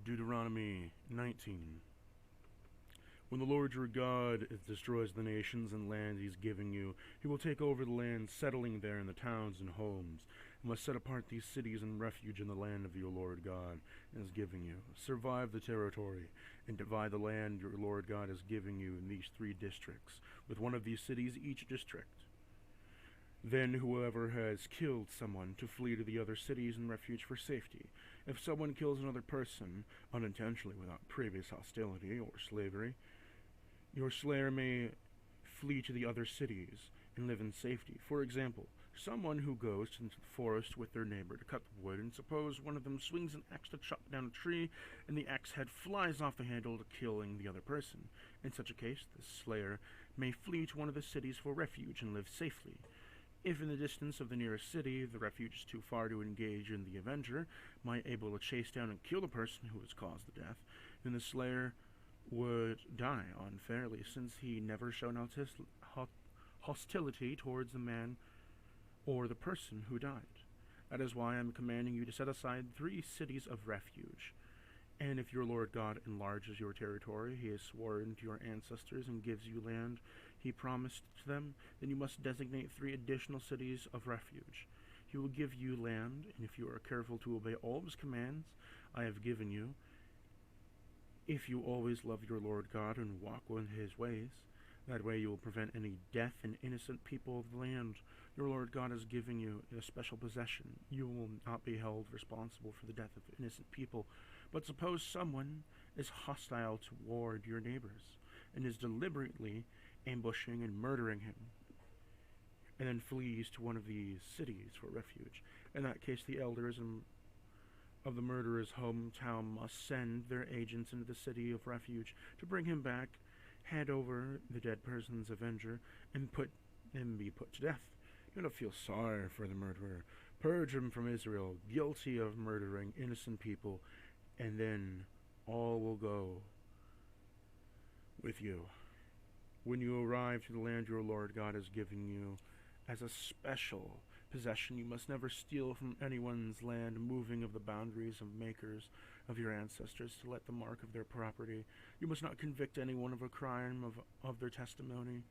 Deuteronomy 19. When the Lord your God destroys the nations and lands he is giving you, he will take over the land, settling there in the towns and homes, and must set apart these cities and refuge in the land of your Lord God is giving you. Survive the territory, and divide the land your Lord God is giving you in these 3 districts, with one of these cities each district. Then whoever has killed someone to flee to the other cities and refuge for safety. If someone kills another person unintentionally without previous hostility or slavery, your slayer may flee to the other cities and live in safety. For example, someone who goes into the forest with their neighbor to cut wood, and suppose one of them swings an axe to chop down a tree, and the axe head flies off the handle, killing the other person. In such a case, the slayer may flee to one of the cities for refuge and live safely. If in the distance of the nearest city the refuge is too far to engage in the avenger, might able to chase down and kill the person who has caused the death, then the slayer would die unfairly, since he never shown hostility towards the man or the person who died. That is why I am commanding you to set aside 3 cities of refuge. And if your Lord God enlarges your territory, he has sworn to your ancestors and gives you land he promised to them, then you must designate 3 additional cities of refuge. He will give you land, and if you are careful to obey all of his commands I have given you, if you always love your Lord God and walk in his ways, that way you will prevent any death in innocent people of the land your Lord God is giving you in a special possession. You will not be held responsible for the death of innocent people. But suppose someone is hostile toward your neighbors, and is deliberately ambushing and murdering him, and then flees to one of these cities for refuge. In that case, the elders of the murderer's hometown must send their agents into the city of refuge to bring him back, hand over the dead person's avenger, and be put to death. Do not feel sorry for the murderer. Purge him from Israel, guilty of murdering innocent people, and then all will go with you. When you arrive to the land your Lord God is giving you as a special possession, you must never steal from anyone's land, moving of the boundaries of makers of your ancestors to let the mark of their property. You must not convict anyone of a crime of their testimony.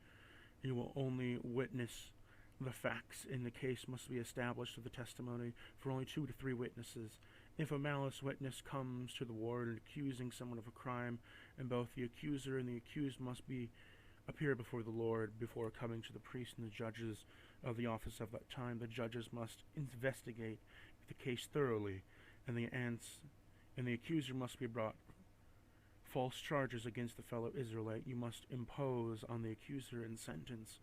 You will only witness the facts in the case must be established of the testimony for only 2 to 3 witnesses. If a malice witness comes to the warden accusing someone of a crime, and both the accuser and the accused must appear before the Lord before coming to the priest and the judges of the office of that time, the judges must investigate the case thoroughly, and the accuser must be brought false charges against the fellow Israelite. You must impose on the accuser and sentence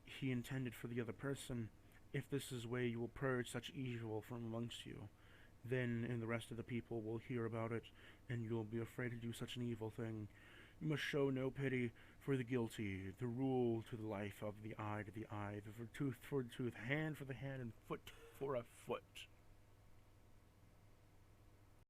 he intended for the other person. If this is way you will purge such evil from amongst you, then and the rest of the people will hear about it, and you will be afraid to do such an evil thing. You must show no pity for the guilty, the rule to the life of the eye to the eye, the tooth for the tooth, hand for the hand, and foot for a foot.